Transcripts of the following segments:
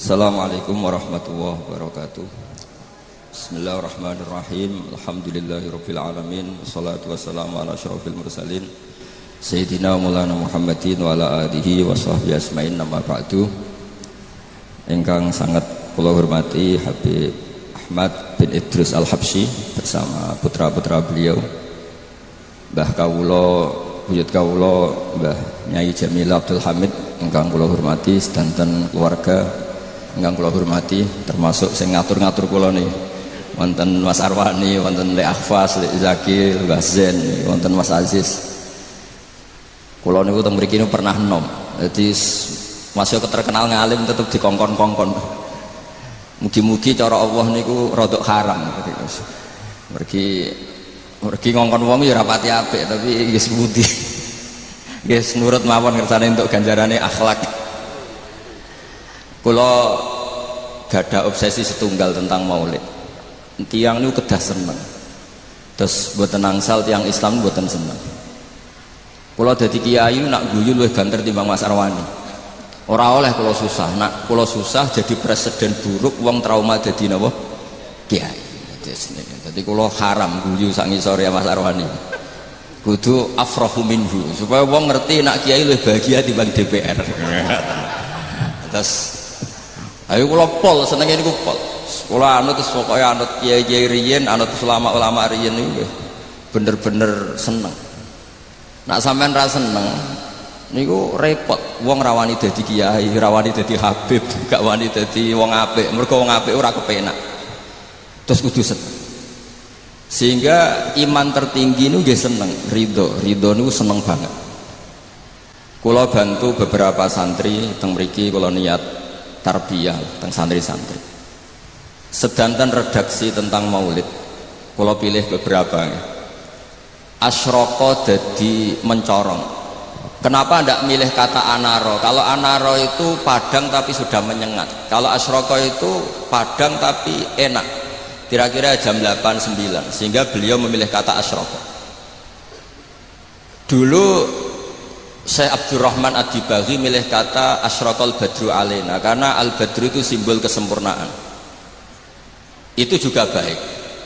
Assalamualaikum warahmatullahi wabarakatuh. Bismillahirrahmanirrahim. Alhamdulillahirabbil alamin. Wassalatu wassalamu ala asyrofil mursalin Sayyidina Maulana Muhammadin wa ala alihi wa sahbihi asma'in, nama ba'du. Ingkang sangat kula hormati Habib Ahmad bin Idrus Al-Habsyi bersama putra-putra beliau, Mbah Kawula, buyut Kawula, Mbah Nyai Jamil Abdul Hamid ingkang kula hormati, sedanten keluarga ingkang kula hormati, termasuk sing ngatur-ngatur kula nih, wonten Mas Arwani, wonten Lek Ahfas, Lek Zaki, Mbah Zen, wonten Mas Aziz. Kula niku teng mriki pernah enom. Dadi masih terkenal ngalim tetep dikongkon-kongkon. Mugi-mugi cara Allah niku rodok haram. Mergi ngongkon wong ya ora pati apik, tapi nggih sepundi. Nggih nurut mawon kersane entuk ganjarane akhlak. Kula gada obsesi setunggal tentang maulid. Tiang niku kedah seneng. Terus mboten angsal tiang Islam mboten seneng. Kula dadi kiai nak guyu luwih banter timbang Mas Arwani. Ora oleh kula susah, nak kula susah jadi presiden buruk, wong trauma dadi napa? Kiai. Dadi kula haram guyu sak ngisore Mas Arwani. Kudu afrahu minhu, supaya wong ngerti nak kiai luwih bahagia timbang DPR. Terus ayo kula pol senenge niku pol. Kula anut terus pokoke anut kiai-kiai riyen, anut ulama-ulama riyen niku bener-bener seneng. Nak sampean ra seneng niku repot. Wong ra wani dadi kiai, ra wani dadi habib, gak wani dadi wong apik. Mergo wong apik ora kepenak. Terus kudu seneng. Sehingga iman tertinggi niku nggih seneng, ridho. Ridho niku seneng banget. Kula bantu beberapa santri teng mriki, kula niat tarbiyah teng santri-santri. Sedanten redaksi tentang maulid. Kula pilih beberapa. Asyroko jadi mencorong. Kenapa tidak milih kata anaro? Kalau anaro itu padang tapi sudah menyengat. Kalau asyroko itu padang tapi enak. Kira-kira jam 8-9. Sehingga beliau memilih kata asyroko. Dulu Syekh Abdurrahman Ad-Dibaghi milih kata asyrokol badru alena, karena al-badru itu simbol kesempurnaan. Itu juga baik.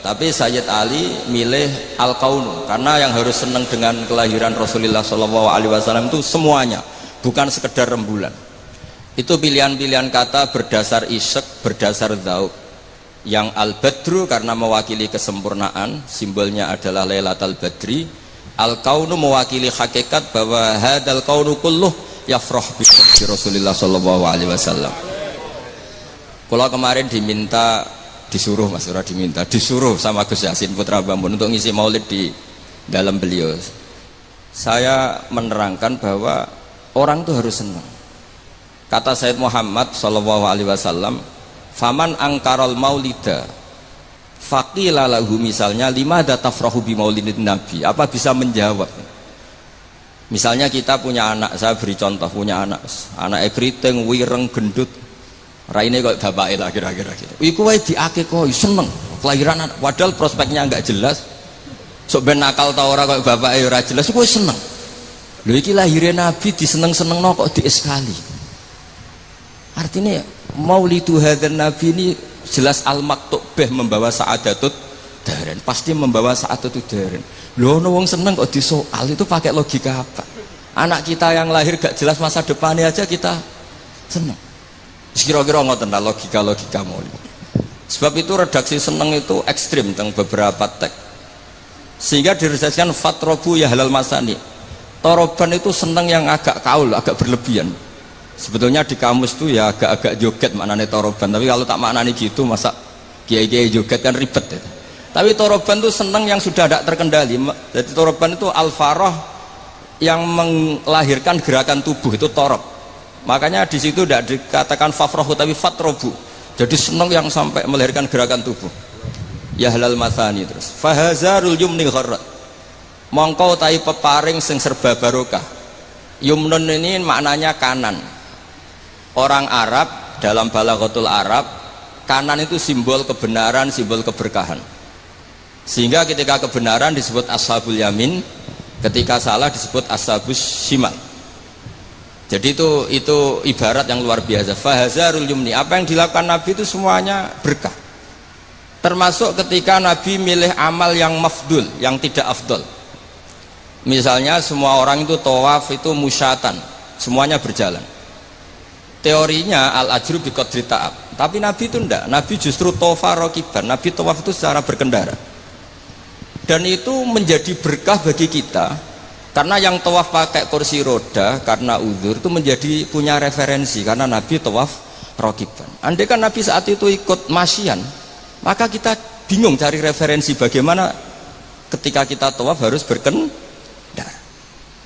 Tapi Sayyid Ali milih al-kaunu, karena yang harus senang dengan kelahiran Rasulullah SAW itu semuanya, bukan sekedar rembulan. Itu pilihan-pilihan kata berdasar isyq, berdasar dzauq. Yang al-badru karena mewakili kesempurnaan, simbolnya adalah Lailatul Badri. Al-kaunu mewakili hakikat bahwa hadal kaunu kulluh yafrah bi Rasulullah SAW. Kalau kemarin disuruh Mas Ura disuruh sama Gus Yasin Putra Bambun untuk ngisi maulid di dalam beliau. Saya menerangkan bahwa orang itu harus senang. Kata Sayyid Muhammad SAW, faman angkarol maulida faqila lahu, misalnya limada tafrahu bi maulidin nabi, apa bisa menjawab? Misalnya kita punya anak, saya beri contoh, punya anak keriting, wireng, gendut, raine kok bapake lah kira-kira gitu. Iku wae diakekoi seneng kelahiran anak, padahal prospeknya enggak jelas. Sok ben nakal ta ora kok bapake ora jelas, iku seneng. Lho iki lahire nabi diseneng-senengno kok dieskali. Artinya maulidu hadzal nabi ini jelas al-maktubah membawa sa'adatut daren, pasti membawa sa'adatut daren. Lho ono wong seneng kok disoal, itu pakai logika apa? Anak kita yang lahir gak jelas masa depannya aja kita seneng. Kira-kira ngoten lah logika maulid. Sebab itu redaksi seneng itu ekstrim tentang beberapa teks, sehingga diredaksikan fatrobu ya halal masani. Toroban itu seneng yang agak kaul, agak berlebihan. Sebetulnya di kamus itu ya agak-agak joget maknanya toroban, tapi kalau tak maknanya gitu masa kiai-kiai joget kan ribet ya. Tapi toroban itu seneng yang sudah tidak terkendali. Jadi toroban itu al-farah yang melahirkan gerakan tubuh, itu torob. Makanya di situ tidak dikatakan fafrohu tapi fatrobu. Jadi senang yang sampai melahirkan gerakan tubuh. Ya halal mathani. Terus fahazarul yumni gharrat, mongko tai peparing sing serba barokah. Yumnun ini maknanya kanan. Orang Arab dalam balaghatul Arab, kanan itu simbol kebenaran, simbol keberkahan. Sehingga ketika kebenaran disebut ashabul yamin, ketika salah disebut ashabus shimal. Jadi itu ibarat yang luar biasa. Fahazarul yumni, apa yang dilakukan Nabi itu semuanya berkah. Termasuk ketika Nabi milih amal yang mafdul, yang tidak afdol. Misalnya semua orang itu tawaf itu musyatan, semuanya berjalan. Teorinya al-ajru bi qadri ta'ab. Tapi Nabi itu enggak. Nabi justru tawafa rakiban. Nabi tawaf itu secara berkendara. Dan itu menjadi berkah bagi kita. Karena yang tawaf pakai kursi roda karena uzur itu menjadi punya referensi karena Nabi tawaf rakiban. Andai kan Nabi saat itu ikut masyian, maka kita bingung cari referensi bagaimana ketika kita tawaf harus berkendara.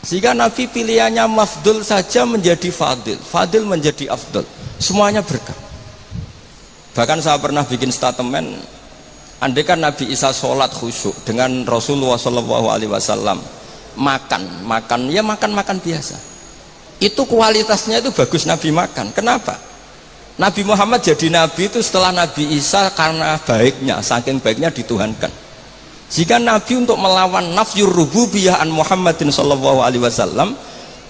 Sehingga Nabi pilihannya mafdul saja menjadi fadil, fadil menjadi afdol. Semuanya berkah. Bahkan saya pernah bikin statement, andai kan Nabi Isa sholat khusyuk dengan Rasulullah SAW makan biasa, itu kualitasnya itu bagus Nabi makan. Kenapa? Nabi Muhammad jadi Nabi itu setelah Nabi Isa karena baiknya, saking baiknya dituhankan. Jika Nabi untuk melawan nafyur rububiyah an Muhammadin sallallahu alaihi wasallam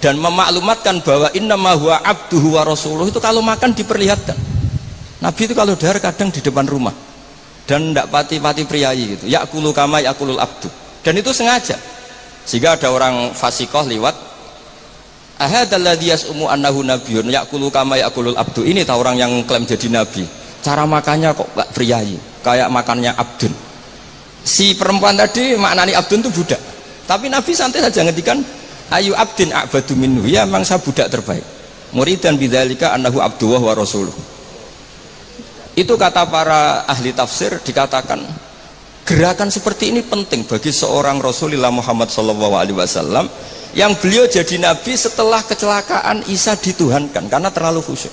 dan memaklumatkan bahwa innama huwa abduhu wa rasuluh, itu kalau makan diperlihatkan. Nabi itu kalau dahar kadang di depan rumah dan tidak pati-pati priayi gitu, yakulu kama yakulul abdu, dan itu sengaja. Sehingga ada orang fasikoh liwat, ahadalladzi yas'umu annahu nabiyyun yakulu kama yakulul abdu. Ini tahu orang yang klaim jadi nabi, cara makannya kok gak priayi, kayak makannya abdun. Si perempuan tadi maknani abdun itu budak, tapi Nabi santai saja ngedikan ayu abdin a'badu minhu, ya memang saya budak terbaik, muridan bidzalika annahu abduwah wa rasuluh. Itu kata para ahli tafsir, dikatakan gerakan seperti ini penting bagi seorang Rasulullah Muhammad SAW yang beliau jadi nabi setelah kecelakaan Isa dituhankan karena terlalu khusyuk.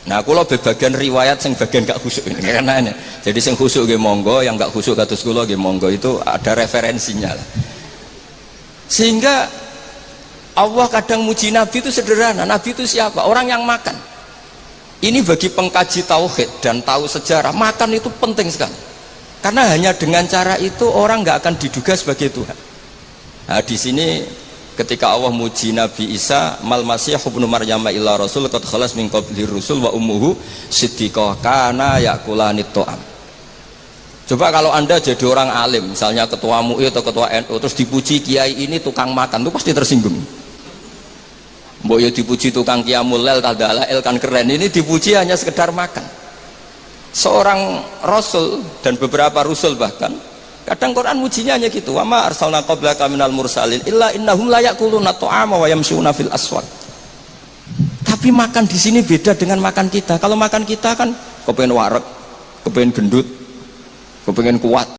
Nah, kalau bagian riwayat yang bagian gak khusyuk ini karena ini. Jadi yang khusyuk nggih monggo, yang gak khusyuk kados kula nggih monggo, itu ada referensinya lah. Sehingga Allah kadang muji Nabi itu sederhana. Nabi itu siapa? Orang yang makan. Ini bagi pengkaji tauhid dan tahu sejarah, makan itu penting sekali. Karena hanya dengan cara itu orang nggak akan diduga sebagai Tuhan. Nah, di sini ketika Allah muji Nabi Isa, mal masih ibnu Maryam illa rasul qad khalas min qabli rusul wa ummuhu siddiqah kana yakulanit ta'am. Coba kalau Anda jadi orang alim, misalnya ketua MUI atau ketua NU, terus dipuji kiai ini tukang makan, itu pasti tersinggung. Mbok ya dipuji tukang qiyamul lail tadalail kan keren, ini dipuji hanya sekedar makan. Seorang rasul dan beberapa rasul bahkan kadang Quran mujinya hanya gitu, wa ma arsalna qablaka minal mursalin illa innahum la yaquluna ta'ama wa yamshuna fil aswaq. Tapi makan di sini beda dengan makan kita. Kalau makan kita kan kepengen wareg, kepengen gendut, kepengen kuat.